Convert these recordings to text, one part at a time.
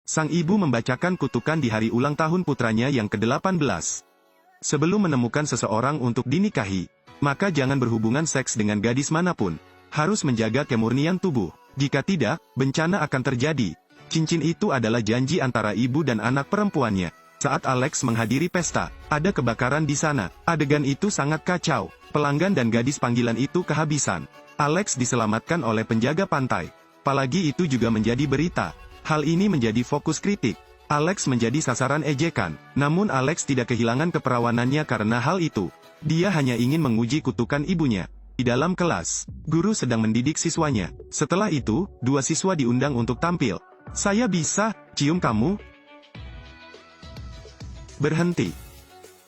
Sang ibu membacakan kutukan di hari ulang tahun putranya yang ke-18. Sebelum menemukan seseorang untuk dinikahi, maka jangan berhubungan seks dengan gadis manapun. Harus menjaga kemurnian tubuh. Jika tidak, bencana akan terjadi. Cincin itu adalah janji antara ibu dan anak perempuannya. Saat Alex menghadiri pesta, ada kebakaran di sana. Adegan itu sangat kacau. Pelanggan dan gadis panggilan itu kehabisan. Alex diselamatkan oleh penjaga pantai. Apalagi itu juga menjadi berita. Hal ini menjadi fokus kritik. Alex menjadi sasaran ejekan. Namun Alex tidak kehilangan keperawanannya karena hal itu. Dia hanya ingin menguji kutukan ibunya. Di dalam kelas, guru sedang mendidik siswanya. Setelah itu, dua siswa diundang untuk tampil. Saya bisa cium kamu? Berhenti.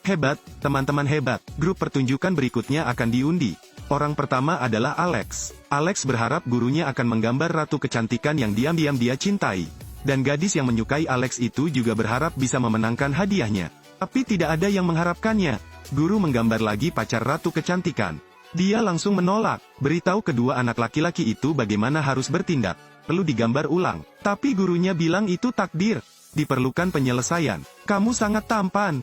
Hebat, teman-teman hebat. Grup pertunjukan berikutnya akan diundi. Orang pertama adalah Alex. Alex berharap gurunya akan menggambar ratu kecantikan yang diam-diam dia cintai. Dan gadis yang menyukai Alex itu juga berharap bisa memenangkan hadiahnya. Tapi tidak ada yang mengharapkannya. Guru menggambar lagi pacar ratu kecantikan. Dia langsung menolak. Beritahu kedua anak laki-laki itu bagaimana harus bertindak. Perlu digambar ulang. Tapi gurunya bilang itu takdir. Diperlukan penyelesaian. Kamu sangat tampan.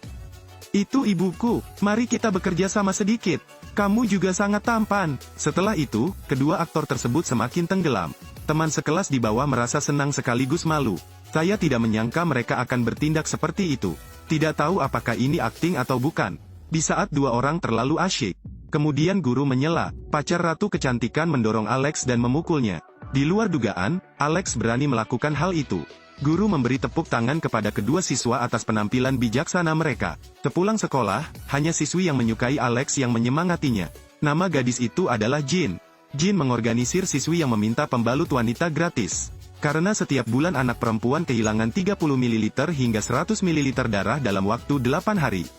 Itu ibuku. Mari kita bekerja sama sedikit. Kamu juga sangat tampan. Setelah itu, kedua aktor tersebut semakin tenggelam. Teman sekelas di bawah merasa senang sekaligus malu. Saya tidak menyangka mereka akan bertindak seperti itu. Tidak tahu apakah ini akting atau bukan. Di saat dua orang terlalu asyik. Kemudian guru menyela. Pacar ratu kecantikan mendorong Alex dan memukulnya. Di luar dugaan, Alex berani melakukan hal itu. Guru memberi tepuk tangan kepada kedua siswa atas penampilan bijaksana mereka. Sepulang sekolah, hanya siswi yang menyukai Alex yang menyemangatinya. Nama gadis itu adalah Jin. Jin mengorganisir siswi yang meminta pembalut wanita gratis. Karena setiap bulan anak perempuan kehilangan 30 ml hingga 100 ml darah dalam waktu 8 hari.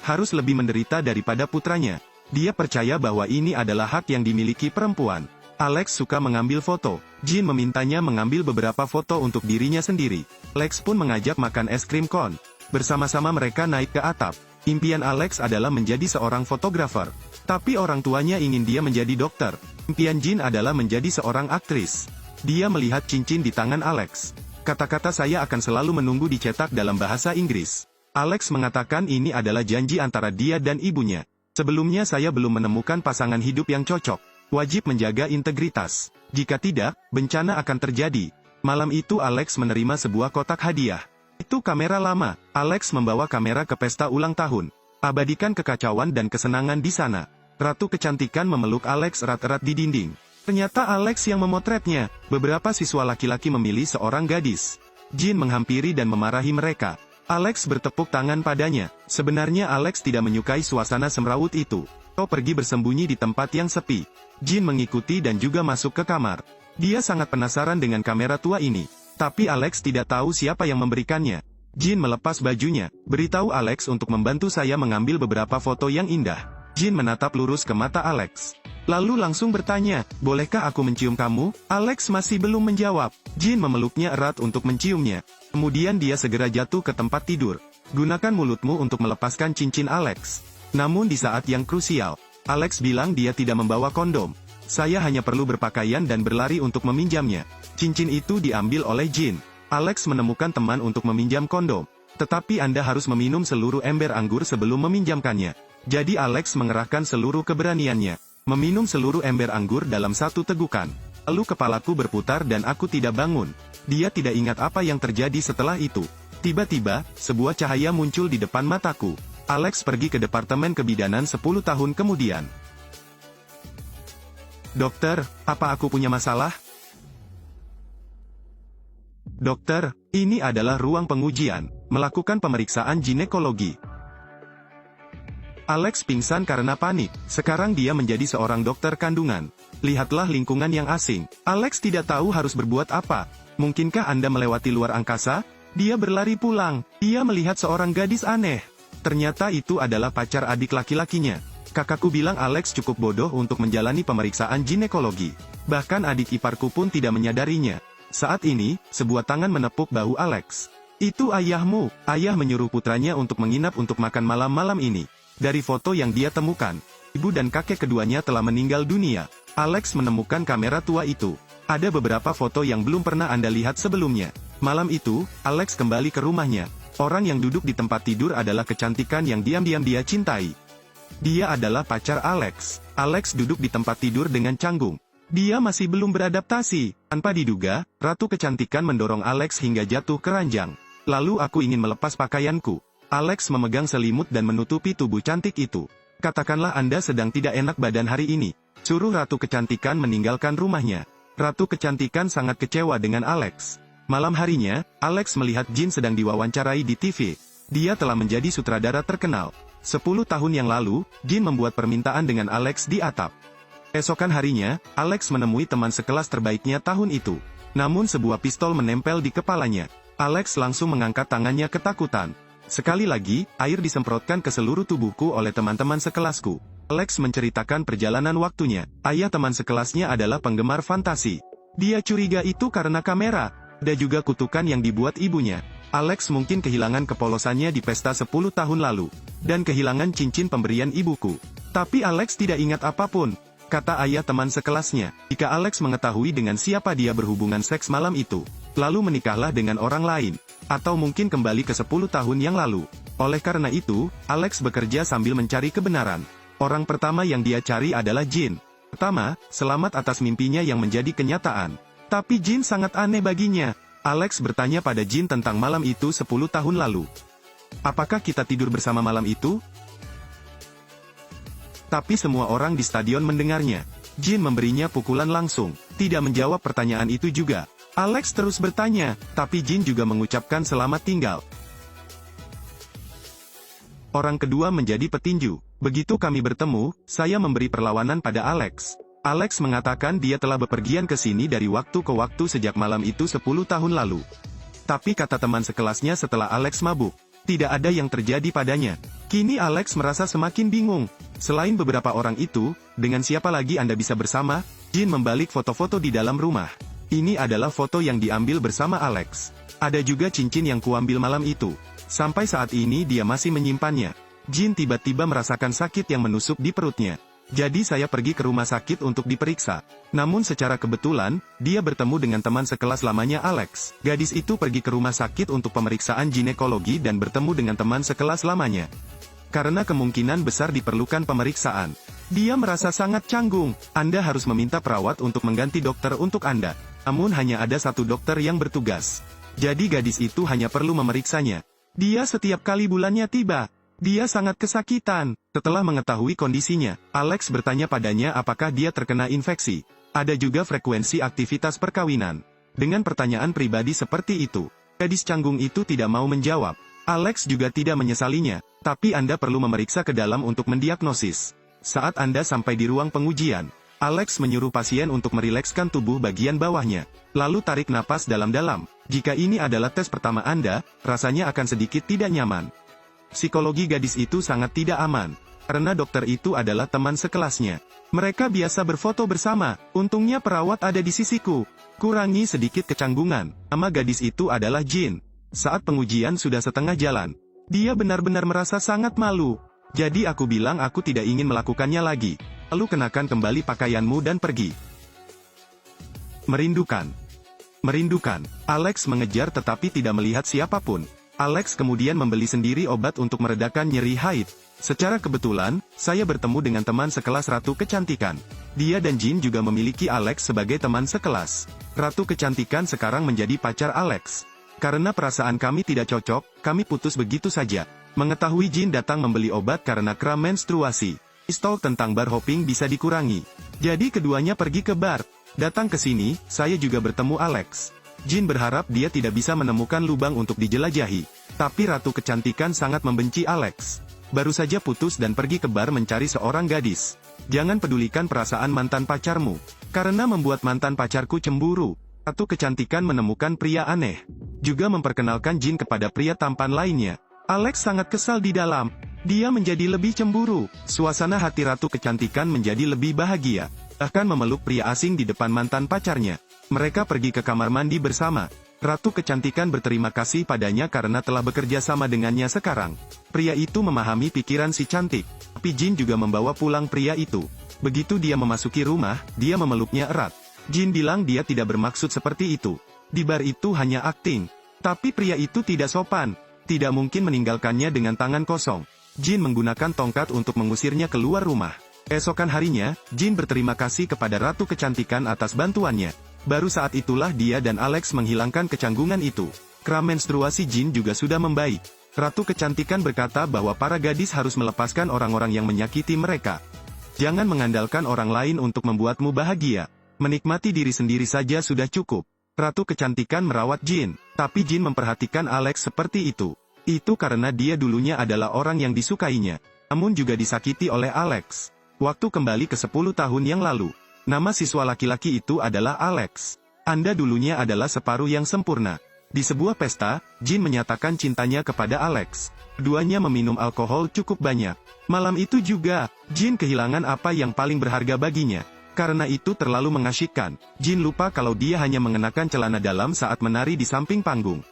Harus lebih menderita daripada putranya. Dia percaya bahwa ini adalah hak yang dimiliki perempuan. Alex suka mengambil foto. Jin memintanya mengambil beberapa foto untuk dirinya sendiri. Alex pun mengajak makan es krim kon. Bersama-sama mereka naik ke atap. Impian Alex adalah menjadi seorang fotografer. Tapi orang tuanya ingin dia menjadi dokter. Impian Jin adalah menjadi seorang aktris. Dia melihat cincin di tangan Alex. Kata-kata saya akan selalu menunggu dicetak dalam bahasa Inggris. Alex mengatakan ini adalah janji antara dia dan ibunya. Sebelumnya saya belum menemukan pasangan hidup yang cocok. Wajib menjaga integritas. Jika tidak, bencana akan terjadi. Malam itu Alex menerima sebuah kotak hadiah. Itu kamera lama. Alex membawa kamera ke pesta ulang tahun. Abadikan kekacauan dan kesenangan di sana. Ratu kecantikan memeluk Alex erat-erat di dinding. Ternyata Alex yang memotretnya. Beberapa siswa laki-laki memilih seorang gadis. Jin menghampiri dan memarahi mereka. Alex bertepuk tangan padanya. Sebenarnya Alex tidak menyukai suasana semrawut itu. Kau pergi bersembunyi di tempat yang sepi. Jin mengikuti dan juga masuk ke kamar. Dia sangat penasaran dengan kamera tua ini. Tapi Alex tidak tahu siapa yang memberikannya. Jin melepas bajunya. Beritahu Alex untuk membantu saya mengambil beberapa foto yang indah. Jin menatap lurus ke mata Alex. Lalu langsung bertanya, bolehkah aku mencium kamu? Alex masih belum menjawab. Jin memeluknya erat untuk menciumnya. Kemudian dia segera jatuh ke tempat tidur. Gunakan mulutmu untuk melepaskan cincin Alex. Namun di saat yang krusial, Alex bilang dia tidak membawa kondom. Saya hanya perlu berpakaian dan berlari untuk meminjamnya. Cincin itu diambil oleh Jin. Alex menemukan teman untuk meminjam kondom. Tetapi Anda harus meminum seluruh ember anggur sebelum meminjamkannya. Jadi Alex mengerahkan seluruh keberaniannya. Meminum seluruh ember anggur dalam satu tegukan. Lalu kepalaku berputar dan aku tidak bangun. Dia tidak ingat apa yang terjadi setelah itu. Tiba-tiba, sebuah cahaya muncul di depan mataku. Alex pergi ke departemen kebidanan 10 tahun kemudian. Dokter, apa aku punya masalah? Dokter, ini adalah ruang pengujian. Melakukan pemeriksaan ginekologi. Alex pingsan karena panik. Sekarang dia menjadi seorang dokter kandungan. Lihatlah lingkungan yang asing. Alex tidak tahu harus berbuat apa. Mungkinkah Anda melewati luar angkasa? Dia berlari pulang. Dia melihat seorang gadis aneh. Ternyata itu adalah pacar adik laki-lakinya. Kakakku bilang Alex cukup bodoh untuk menjalani pemeriksaan ginekologi. Bahkan adik iparku pun tidak menyadarinya. Saat ini, sebuah tangan menepuk bahu Alex. Itu ayahmu. Ayah menyuruh putranya untuk menginap untuk makan malam-malam ini. Dari foto yang dia temukan, ibu dan kakek keduanya telah meninggal dunia. Alex menemukan kamera tua itu. Ada beberapa foto yang belum pernah Anda lihat sebelumnya. Malam itu, Alex kembali ke rumahnya. Orang yang duduk di tempat tidur adalah kecantikan yang diam-diam dia cintai. Dia adalah pacar Alex. Alex duduk di tempat tidur dengan canggung. Dia masih belum beradaptasi. Tanpa diduga, Ratu Kecantikan mendorong Alex hingga jatuh ke ranjang. Lalu aku ingin melepas pakaianku. Alex memegang selimut dan menutupi tubuh cantik itu. Katakanlah Anda sedang tidak enak badan hari ini. Suruh Ratu Kecantikan meninggalkan rumahnya. Ratu Kecantikan sangat kecewa dengan Alex. Malam harinya, Alex melihat Jin sedang diwawancarai di TV. Dia telah menjadi sutradara terkenal. 10 tahun yang lalu, Jin membuat permintaan dengan Alex di atap. Esokan harinya, Alex menemui teman sekelas terbaiknya tahun itu. Namun sebuah pistol menempel di kepalanya. Alex langsung mengangkat tangannya ketakutan. Sekali lagi, air disemprotkan ke seluruh tubuhku oleh teman-teman sekelasku. Alex menceritakan perjalanan waktunya. Ayah teman sekelasnya adalah penggemar fantasi. Dia curiga itu karena kamera. Ada juga kutukan yang dibuat ibunya. Alex mungkin kehilangan kepolosannya di pesta 10 tahun lalu. Dan kehilangan cincin pemberian ibuku. Tapi Alex tidak ingat apapun. Kata ayah teman sekelasnya. Jika Alex mengetahui dengan siapa dia berhubungan seks malam itu, lalu menikahlah dengan orang lain. Atau mungkin kembali ke 10 tahun yang lalu. Oleh karena itu, Alex bekerja sambil mencari kebenaran. Orang pertama yang dia cari adalah Jin. Pertama, selamat atas mimpinya yang menjadi kenyataan. Tapi Jin sangat aneh baginya. Alex bertanya pada Jin tentang malam itu 10 tahun lalu. Apakah kita tidur bersama malam itu? Tapi semua orang di stadion mendengarnya. Jin memberinya pukulan langsung. Tidak menjawab pertanyaan itu juga. Alex terus bertanya, tapi Jin juga mengucapkan selamat tinggal. Orang kedua menjadi petinju. Begitu kami bertemu, saya memberi perlawanan pada Alex. Alex mengatakan dia telah bepergian ke sini dari waktu ke waktu sejak malam itu 10 tahun lalu. Tapi kata teman sekelasnya setelah Alex mabuk, tidak ada yang terjadi padanya. Kini Alex merasa semakin bingung. Selain beberapa orang itu, dengan siapa lagi Anda bisa bersama? Jin membalik foto-foto di dalam rumah. Ini adalah foto yang diambil bersama Alex. Ada juga cincin yang kuambil malam itu. Sampai saat ini dia masih menyimpannya. Jin tiba-tiba merasakan sakit yang menusuk di perutnya. Jadi saya pergi ke rumah sakit untuk diperiksa. Namun secara kebetulan, dia bertemu dengan teman sekelas lamanya Alex. Gadis itu pergi ke rumah sakit untuk pemeriksaan ginekologi dan bertemu dengan teman sekelas lamanya. Karena kemungkinan besar diperlukan pemeriksaan. Dia merasa sangat canggung. Anda harus meminta perawat untuk mengganti dokter untuk Anda. Namun hanya ada satu dokter yang bertugas. Jadi gadis itu hanya perlu memeriksanya. Dia setiap kali bulannya tiba. Dia sangat kesakitan. Setelah mengetahui kondisinya, Alex bertanya padanya apakah dia terkena infeksi. Ada juga frekuensi aktivitas perkawinan. Dengan pertanyaan pribadi seperti itu, gadis canggung itu tidak mau menjawab. Alex juga tidak menyesalinya, tapi Anda perlu memeriksa ke dalam untuk mendiagnosis. Saat Anda sampai di ruang pengujian, Alex menyuruh pasien untuk merilekskan tubuh bagian bawahnya. Lalu tarik napas dalam-dalam. Jika ini adalah tes pertama Anda, rasanya akan sedikit tidak nyaman. Psikologi gadis itu sangat tidak aman, karena dokter itu adalah teman sekelasnya. Mereka biasa berfoto bersama, untungnya perawat ada di sisiku. Kurangi sedikit kecanggungan. Nama gadis itu adalah Jin. Saat pengujian sudah setengah jalan, dia benar-benar merasa sangat malu. Jadi aku bilang aku tidak ingin melakukannya lagi. Lalu kenakan kembali pakaianmu dan pergi. Merindukan. Merindukan. Alex mengejar tetapi tidak melihat siapapun. Alex kemudian membeli sendiri obat untuk meredakan nyeri haid. Secara kebetulan, saya bertemu dengan teman sekelas Ratu Kecantikan. Dia dan Jin juga memiliki Alex sebagai teman sekelas. Ratu Kecantikan sekarang menjadi pacar Alex. Karena perasaan kami tidak cocok, kami putus begitu saja. Mengetahui Jin datang membeli obat karena kram menstruasi. Pistol tentang bar hopping bisa dikurangi. Jadi keduanya pergi ke bar. Datang ke sini, saya juga bertemu Alex. Jin berharap dia tidak bisa menemukan lubang untuk dijelajahi. Tapi Ratu Kecantikan sangat membenci Alex. Baru saja putus dan pergi ke bar mencari seorang gadis. Jangan pedulikan perasaan mantan pacarmu. Karena membuat mantan pacarku cemburu. Ratu Kecantikan menemukan pria aneh. Juga memperkenalkan Jin kepada pria tampan lainnya. Alex sangat kesal di dalam. Dia menjadi lebih cemburu. Suasana hati Ratu Kecantikan menjadi lebih bahagia. Bahkan memeluk pria asing di depan mantan pacarnya. Mereka pergi ke kamar mandi bersama. Ratu Kecantikan berterima kasih padanya karena telah bekerja sama dengannya sekarang. Pria itu memahami pikiran si cantik. Tapi Jin juga membawa pulang pria itu. Begitu dia memasuki rumah, dia memeluknya erat. Jin bilang dia tidak bermaksud seperti itu. Di bar itu hanya akting. Tapi pria itu tidak sopan. Tidak mungkin meninggalkannya dengan tangan kosong. Jin menggunakan tongkat untuk mengusirnya keluar rumah. Esokan harinya, Jin berterima kasih kepada Ratu Kecantikan atas bantuannya. Baru saat itulah dia dan Alex menghilangkan kecanggungan itu. Kram menstruasi Jin juga sudah membaik. Ratu Kecantikan berkata bahwa para gadis harus melepaskan orang-orang yang menyakiti mereka. Jangan mengandalkan orang lain untuk membuatmu bahagia. Menikmati diri sendiri saja sudah cukup. Ratu Kecantikan merawat Jin, tapi Jin memperhatikan Alex seperti itu. Itu karena dia dulunya adalah orang yang disukainya, namun juga disakiti oleh Alex. Waktu kembali ke 10 tahun yang lalu. Nama siswa laki-laki itu adalah Alex. Anda dulunya adalah separuh yang sempurna. Di sebuah pesta, Jin menyatakan cintanya kepada Alex. Keduanya meminum alkohol cukup banyak. Malam itu juga, Jin kehilangan apa yang paling berharga baginya. Karena itu terlalu mengasyikkan, Jin lupa kalau dia hanya mengenakan celana dalam saat menari di samping panggung.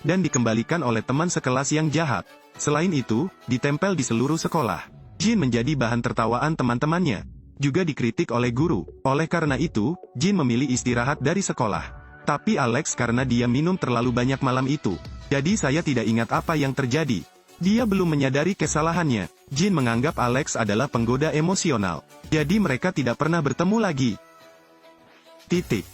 Dan dikembalikan oleh teman sekelas yang jahat. Selain itu, ditempel di seluruh sekolah. Jin menjadi bahan tertawaan teman-temannya. Juga dikritik oleh guru. Oleh karena itu, Jin memilih istirahat dari sekolah. Tapi Alex karena dia minum terlalu banyak malam itu. Jadi saya tidak ingat apa yang terjadi. Dia belum menyadari kesalahannya. Jin menganggap Alex adalah penggoda emosional. Jadi mereka tidak pernah bertemu lagi. Titik.